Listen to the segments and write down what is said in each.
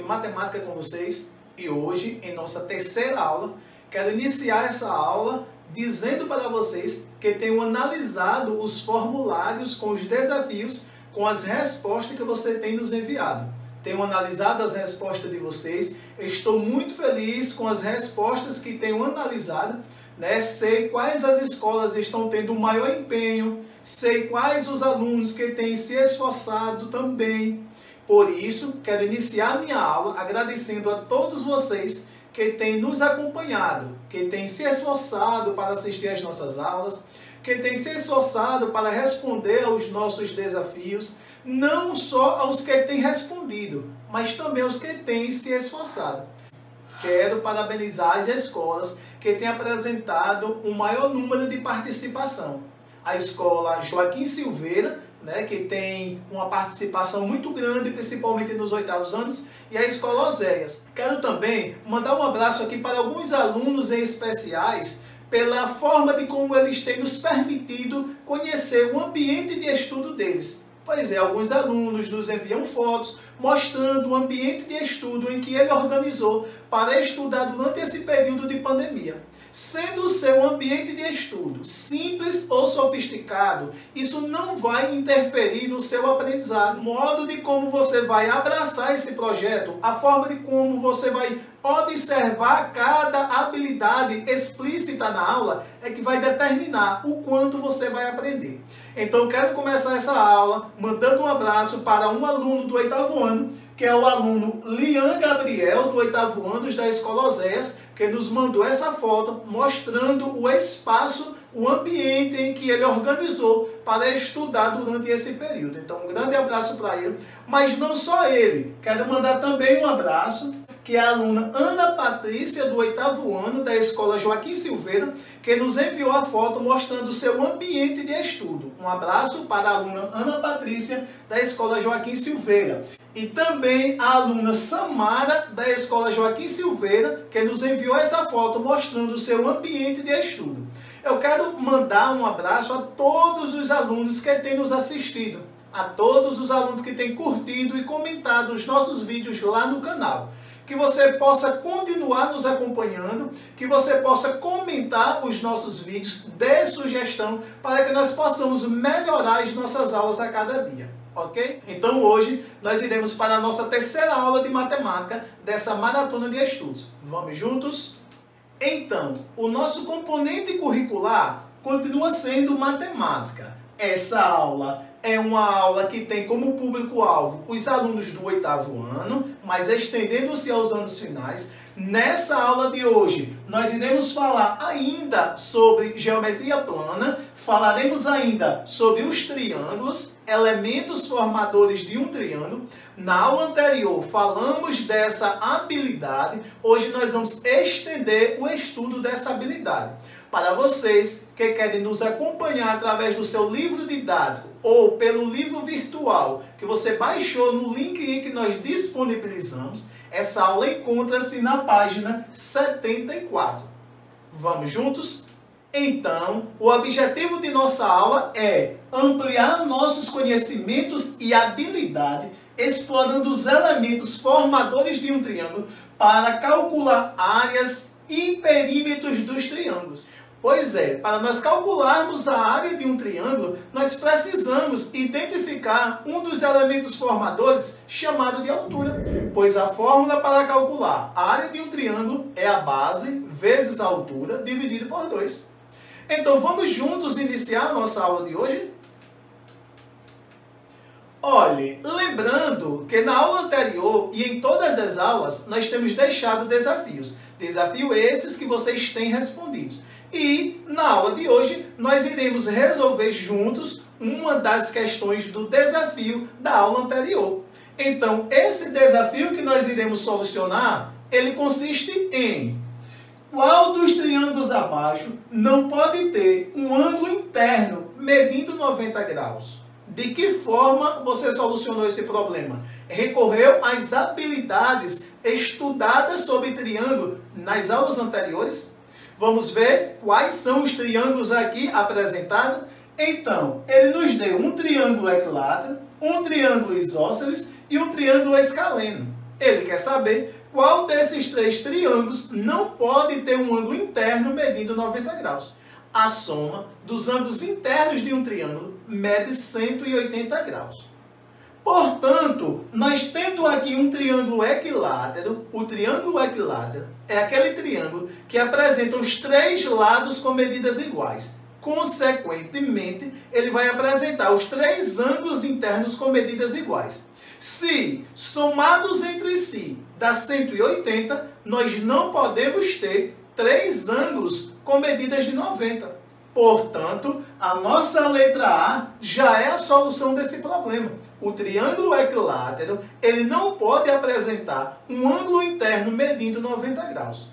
matemática com vocês e hoje, em nossa terceira aula, quero iniciar essa aula dizendo para vocês que tenho analisado os formulários com os desafios, com as respostas que você tem nos enviado. Tenho analisado as respostas de vocês, estou muito feliz com as respostas que tenho analisado, né? Sei quais as escolas estão tendo o maior empenho, sei quais os alunos que têm se esforçado também. Por isso, quero iniciar minha aula agradecendo a todos vocês que têm nos acompanhado, que têm se esforçado para assistir às nossas aulas, que têm se esforçado para responder aos nossos desafios, não só aos que têm respondido, mas também aos que têm se esforçado. Quero parabenizar as escolas que têm apresentado um maior número de participação. A escola Joaquim Silveira, né, que tem uma participação muito grande, principalmente nos 8º anos, e a escola Oséias. Quero também mandar um abraço aqui para alguns alunos em especiais, pela forma de como eles têm nos permitido conhecer o ambiente de estudo deles. Pois é, alguns alunos nos enviam fotos mostrando o ambiente de estudo em que ele organizou para estudar durante esse período de pandemia. Sendo o seu ambiente de estudo simples ou sofisticado, isso não vai interferir no seu aprendizado. O modo de como você vai abraçar esse projeto, a forma de como você vai observar cada habilidade explícita na aula é que vai determinar o quanto você vai aprender. Então, quero começar essa aula mandando um abraço para um aluno do 8º ano, que é o aluno Lian Gabriel, do 8º ano da Escola Oséias, que nos mandou essa foto mostrando o espaço, o ambiente em que ele organizou para estudar durante esse período. Então, um grande abraço para ele. Mas não só ele, quero mandar também um abraço, que é a aluna Ana Patrícia, do 8º ano da Escola Joaquim Silveira, que nos enviou a foto mostrando o seu ambiente de estudo. Um abraço para a aluna Ana Patrícia, da Escola Joaquim Silveira. E também a aluna Samara, da Escola Joaquim Silveira, que nos enviou essa foto mostrando o seu ambiente de estudo. Eu quero mandar um abraço a todos os alunos que têm nos assistido, a todos os alunos que têm curtido e comentado os nossos vídeos lá no canal. Que você possa continuar nos acompanhando, que você possa comentar os nossos vídeos, dê sugestão para que nós possamos melhorar as nossas aulas a cada dia, ok? Então hoje nós iremos para a nossa terceira aula de matemática dessa maratona de estudos. Vamos juntos? Então, o nosso componente curricular continua sendo matemática. Essa aula é uma aula que tem como público-alvo os alunos do 8º ano, mas estendendo-se aos anos finais. Nessa aula de hoje, nós iremos falar ainda sobre geometria plana, falaremos ainda sobre os triângulos, elementos formadores de um triângulo. Na aula anterior, falamos dessa habilidade. Hoje nós vamos estender o estudo dessa habilidade. Para vocês que querem nos acompanhar através do seu livro didático ou pelo livro virtual que você baixou no link que nós disponibilizamos, essa aula encontra-se na página 74. Vamos juntos? Então, o objetivo de nossa aula é ampliar nossos conhecimentos e habilidade, explorando os elementos formadores de um triângulo para calcular áreas e perímetros dos triângulos. Pois é, para nós calcularmos a área de um triângulo, nós precisamos identificar um dos elementos formadores chamado de altura, pois a fórmula para calcular a área de um triângulo é a base vezes a altura dividido por 2. Então vamos juntos iniciar a nossa aula de hoje? Olhe, lembrando que na aula anterior e em todas as aulas nós temos deixado desafios. Desafios esses que vocês têm respondido. E na aula de hoje nós iremos resolver juntos uma das questões do desafio da aula anterior. Então, esse desafio que nós iremos solucionar, ele consiste em: qual dos triângulos abaixo não pode ter um ângulo interno medindo 90 graus? De que forma você solucionou esse problema? Recorreu às habilidades estudadas sobre triângulo nas aulas anteriores? Vamos ver quais são os triângulos aqui apresentados. Então, ele nos deu um triângulo equilátero, um triângulo isósceles e um triângulo escaleno. Ele quer saber qual desses três triângulos não pode ter um ângulo interno medindo 90 graus. A soma dos ângulos internos de um triângulo mede 180 graus. Portanto, nós tendo aqui um triângulo equilátero, o triângulo equilátero é aquele triângulo que apresenta os três lados com medidas iguais. Consequentemente, ele vai apresentar os três ângulos internos com medidas iguais. Se somados entre si dá 180, nós não podemos ter três ângulos com medidas de 90. Portanto, a nossa letra A já é a solução desse problema. O triângulo equilátero, ele não pode apresentar um ângulo interno medindo 90 graus.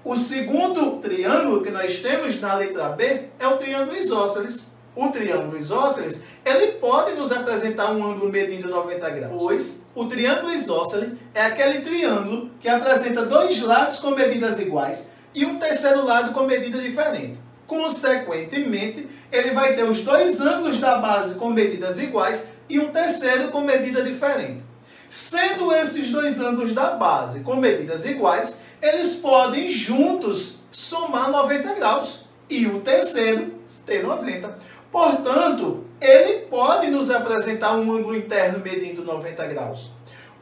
O segundo triângulo que nós temos na letra B é o triângulo isósceles. O triângulo isósceles, ele pode nos apresentar um ângulo medindo 90 graus. Pois o triângulo isósceles é aquele triângulo que apresenta dois lados com medidas iguais e um terceiro lado com medida diferente. Consequentemente, ele vai ter os dois ângulos da base com medidas iguais e um terceiro com medida diferente. Sendo esses dois ângulos da base com medidas iguais, eles podem juntos somar 90 graus e o terceiro ter 90. Portanto, ele pode nos apresentar um ângulo interno medindo 90 graus.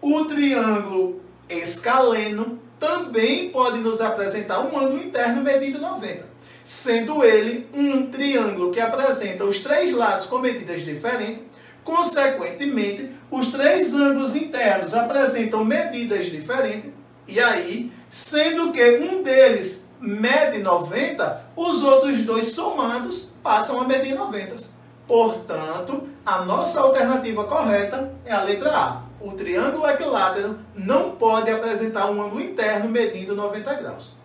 O triângulo escaleno também pode nos apresentar um ângulo interno medindo 90. Sendo ele um triângulo que apresenta os três lados com medidas diferentes, consequentemente, os três ângulos internos apresentam medidas diferentes, e aí, sendo que um deles mede 90, os outros dois somados passam a medir 90. Portanto, a nossa alternativa correta é a letra A. O triângulo equilátero não pode apresentar um ângulo interno medindo 90 graus.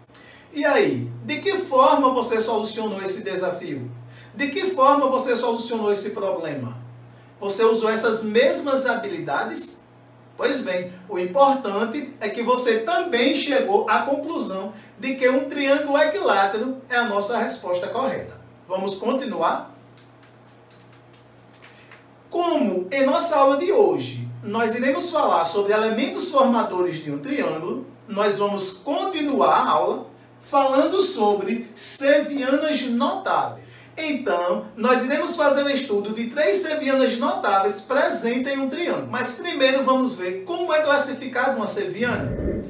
E aí, de que forma você solucionou esse desafio? De que forma você solucionou esse problema? Você usou essas mesmas habilidades? Pois bem, o importante é que você também chegou à conclusão de que um triângulo equilátero é a nossa resposta correta. Vamos continuar? Como em nossa aula de hoje nós iremos falar sobre elementos formadores de um triângulo, nós vamos continuar a aula falando sobre sevianas notáveis. Então, nós iremos fazer um estudo de três sevianas notáveis presentes em um triângulo. Mas primeiro vamos ver como é classificada uma seviana.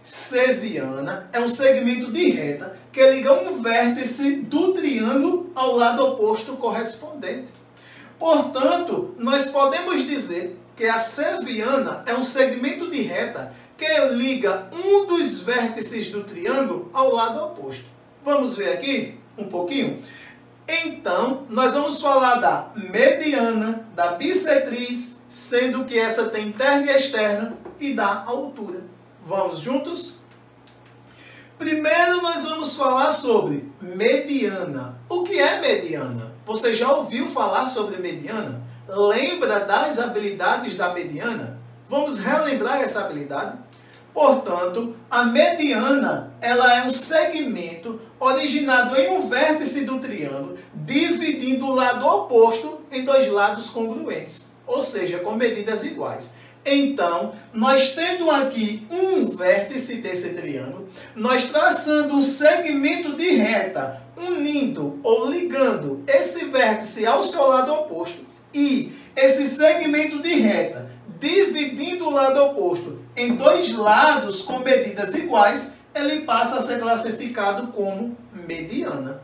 Seviana é um segmento de reta que liga um vértice do triângulo ao lado oposto correspondente. Portanto, nós podemos dizer que a seviana é um segmento de reta que liga um dos vértices do triângulo ao lado oposto. Vamos ver aqui um pouquinho? Então, nós vamos falar da mediana, da bissetriz, sendo que essa tem interna e externa, e da altura. Vamos juntos? Primeiro nós vamos falar sobre mediana. O que é mediana? Você já ouviu falar sobre mediana? Lembra das habilidades da mediana? Vamos relembrar essa habilidade? Portanto, a mediana ela é um segmento originado em um vértice do triângulo, dividindo o lado oposto em dois lados congruentes, ou seja, com medidas iguais. Então, nós tendo aqui um vértice desse triângulo, nós traçando um segmento de reta, unindo ou ligando esse vértice ao seu lado oposto e esse segmento de reta dividindo o lado oposto em dois lados com medidas iguais, ele passa a ser classificado como mediana.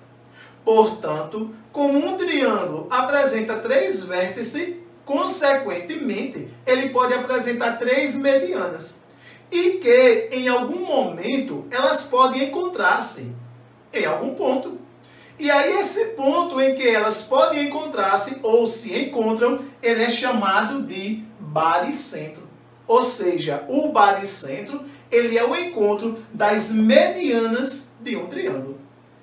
Portanto, como um triângulo apresenta três vértices, consequentemente, ele pode apresentar três medianas. E que, em algum momento, elas podem encontrar-se em algum ponto. E aí, esse ponto em que elas podem encontrar-se ou se encontram, ele é chamado de baricentro. Ou seja, o baricentro, ele é o encontro das medianas de um triângulo.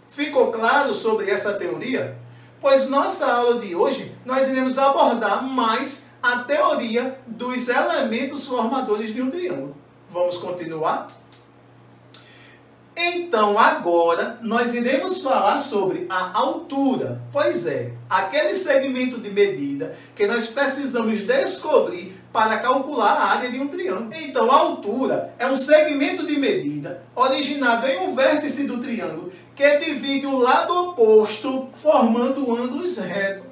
Ficou claro sobre essa teoria? Pois nossa aula de hoje, nós iremos abordar mais a teoria dos elementos formadores de um triângulo. Vamos continuar? Então, agora, nós iremos falar sobre a altura. Pois é, aquele segmento de medida que nós precisamos descobrir para calcular a área de um triângulo. Então, a altura é um segmento de medida originado em um vértice do triângulo que divide o lado oposto, formando ângulos retos.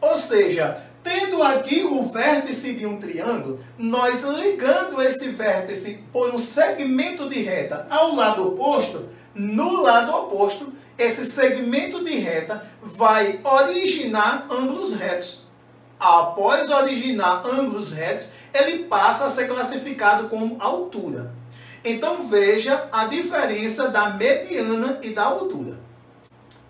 Ou seja, tendo aqui o vértice de um triângulo, nós ligando esse vértice por um segmento de reta ao lado oposto, no lado oposto, esse segmento de reta vai originar ângulos retos. Após originar ângulos retos, ele passa a ser classificado como altura. Então veja a diferença da mediana e da altura.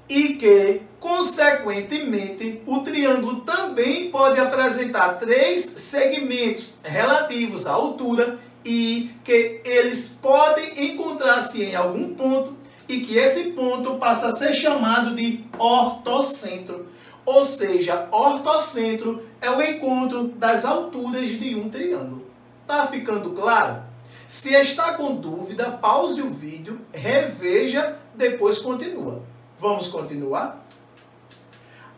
E que, consequentemente, o triângulo também pode apresentar 3 segmentos relativos à altura e que eles podem encontrar-se em algum ponto e que esse ponto passa a ser chamado de ortocentro. Ou seja, ortocentro é o encontro das alturas de um triângulo. Tá ficando claro? Se está com dúvida, pause o vídeo, reveja, depois continua. Vamos continuar?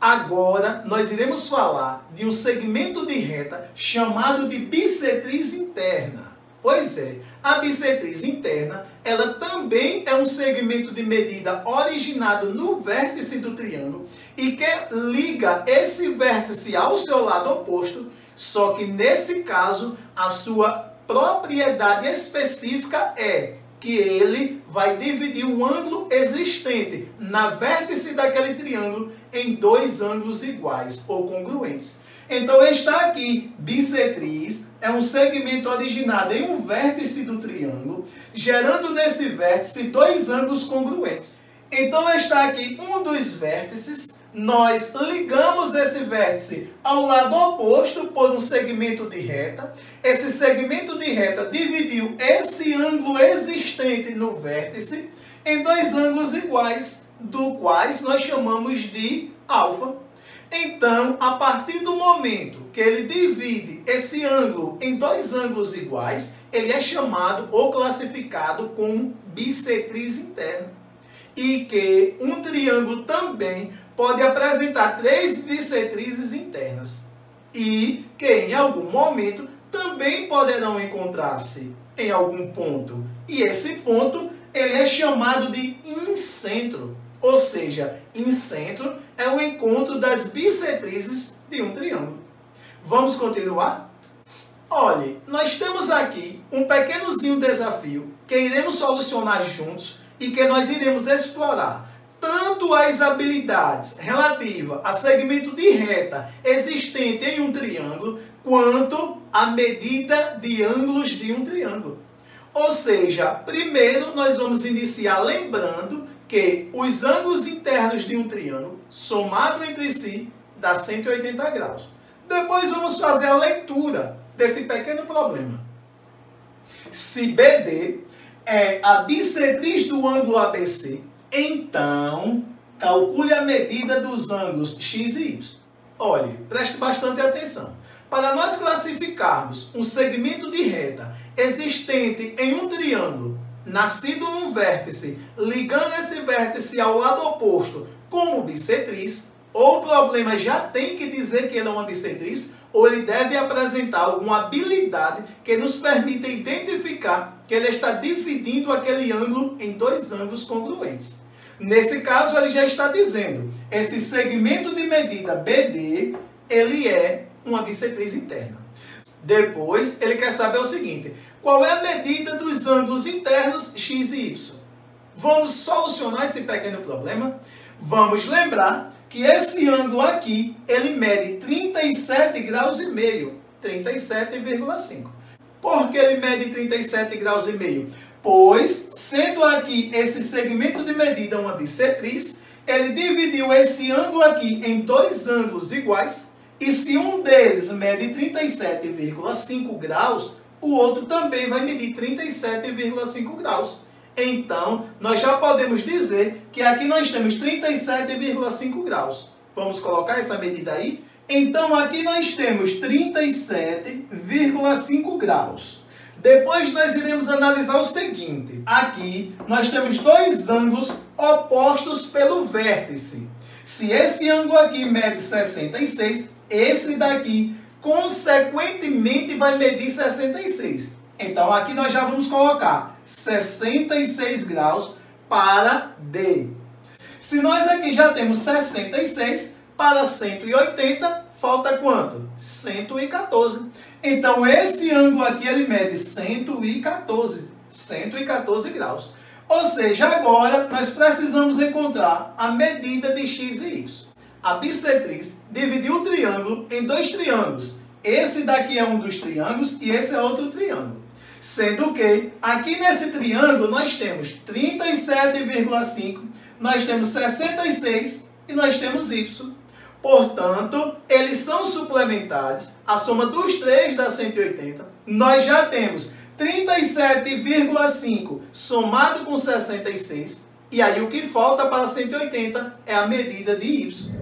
Agora, nós iremos falar de um segmento de reta chamado de bissetriz interna. Pois é, a bissetriz interna, ela também é um segmento de medida originado no vértice do triângulo e que liga esse vértice ao seu lado oposto, só que nesse caso, a sua propriedade específica é que ele vai dividir o ângulo existente na vértice daquele triângulo em 2 ângulos iguais ou congruentes. Então, está aqui, bissetriz, é um segmento originado em um vértice do triângulo, gerando nesse vértice 2 ângulos congruentes. Então, está aqui um dos vértices, nós ligamos esse vértice ao lado oposto por um segmento de reta. Esse segmento de reta dividiu esse ângulo existente no vértice em 2 ângulos iguais, do quais nós chamamos de alfa. Então, a partir do momento que ele divide esse ângulo em 2 ângulos iguais, ele é chamado ou classificado como bissetriz interna. E que um triângulo também pode apresentar 3 bissetrizes internas. E que em algum momento também poderão encontrar-se em algum ponto. E esse ponto ele é chamado de incentro. Ou seja, incentro é o encontro das bissetrizes de um triângulo. Vamos continuar? Olhe, nós temos aqui um pequenozinho desafio que iremos solucionar juntos e que nós iremos explorar tanto as habilidades relativas a segmento de reta existente em um triângulo, quanto a medida de ângulos de um triângulo. Ou seja, primeiro nós vamos iniciar lembrando que os ângulos internos de um triângulo, somado entre si, dá 180 graus. Depois vamos fazer a leitura desse pequeno problema. Se BD é a bissetriz do ângulo ABC, então calcule a medida dos ângulos x e y. Olhe, preste bastante atenção. Para nós classificarmos um segmento de reta existente em um triângulo, nascido num vértice, ligando esse vértice ao lado oposto como bissetriz, ou o problema já tem que dizer que ele é uma bissetriz, ou ele deve apresentar alguma habilidade que nos permita identificar que ele está dividindo aquele ângulo em 2 ângulos congruentes. Nesse caso, ele já está dizendo, esse segmento de medida BD, ele é uma bissetriz interna. Depois, ele quer saber o seguinte, qual é a medida dos ângulos internos x e y? Vamos solucionar esse pequeno problema? Vamos lembrar que esse ângulo aqui, ele mede 37 graus e meio, 37,5. Por que ele mede 37 graus e meio? Pois, sendo aqui esse segmento de medida uma bissetriz, ele dividiu esse ângulo aqui em 2 ângulos iguais, e se um deles mede 37,5 graus, o outro também vai medir 37,5 graus. Então, nós já podemos dizer que aqui nós temos 37,5 graus. Vamos colocar essa medida aí? Então, aqui nós temos 37,5 graus. Depois nós iremos analisar o seguinte. Aqui nós temos dois ângulos opostos pelo vértice. Se esse ângulo aqui mede 66, esse daqui consequentemente vai medir 66. Então aqui nós já vamos colocar 66 graus para D. Se nós aqui já temos 66, para 180, falta quanto? 114. Então, esse ângulo aqui, ele mede 114 graus. Ou seja, agora nós precisamos encontrar a medida de x e y. A bissetriz dividiu o triângulo em dois triângulos. Esse daqui é um dos triângulos e esse é outro triângulo. Sendo que, aqui nesse triângulo, nós temos 37,5, nós temos 66 e nós temos y. Portanto, eles são suplementares. A soma dos três dá 180. Nós já temos 37,5 somado com 66. E aí o que falta para 180 é a medida de y.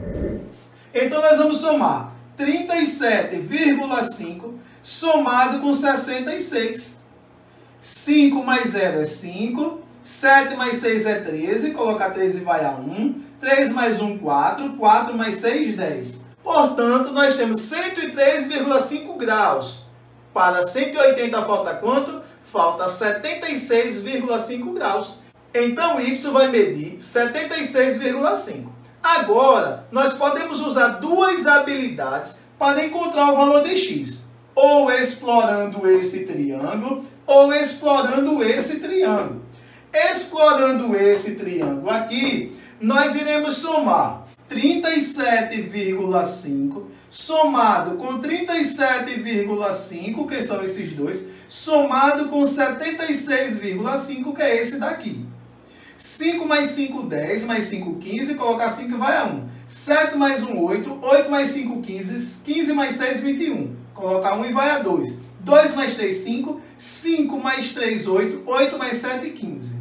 Então, nós vamos somar 37,5 somado com 66. 5 mais 0 é 5. 7 mais 6 é 13. Colocar 13 vai a 1. 3 mais 1, 4. 4 mais 6, 10. Portanto, nós temos 103,5 graus. Para 180 falta quanto? Falta 76,5 graus. Então, y vai medir 76,5. Agora, nós podemos usar duas habilidades para encontrar o valor de x. Ou explorando esse triângulo, ou explorando esse triângulo. Explorando esse triângulo aqui, nós iremos somar 37,5 somado com 37,5, que são esses dois, somado com 76,5, que é esse daqui. 5 mais 5, 10, mais 5, 15, colocar 5 vai a 1. 7 mais 1, 8, 8 mais 5, 15, 15 mais 6, 21. Colocar 1 e vai a 2. 2 mais 3, 5, 5 mais 3, 8, 8 mais 7, 15.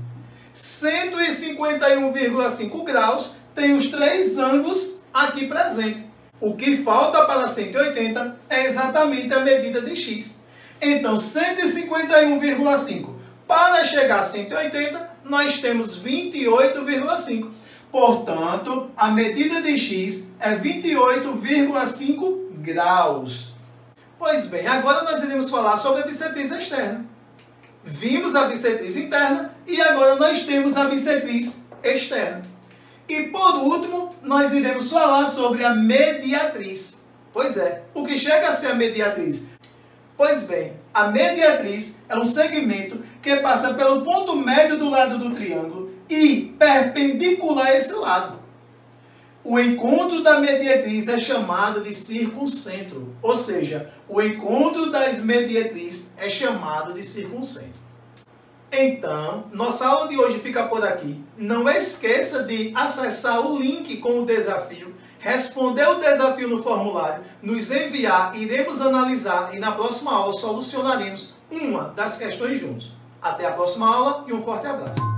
151,5 graus tem os três ângulos aqui presentes. O que falta para 180 é exatamente a medida de x. Então, 151,5. Para chegar a 180, nós temos 28,5. Portanto, a medida de x é 28,5 graus. Pois bem, agora nós iremos falar sobre a bissetriz externa. Vimos a bissetriz interna e agora nós temos a bissetriz externa. E por último, nós iremos falar sobre a mediatriz. Pois é, o que chega a ser a mediatriz? Pois bem, a mediatriz é um segmento que passa pelo ponto médio do lado do triângulo e perpendicular a esse lado. O encontro da mediatriz é chamado de circuncentro, ou seja, o encontro das mediatrizes é chamado de circuncentro. Então, nossa aula de hoje fica por aqui. Não esqueça de acessar o link com o desafio, responder o desafio no formulário, nos enviar, iremos analisar e na próxima aula solucionaremos uma das questões juntos. Até a próxima aula e um forte abraço.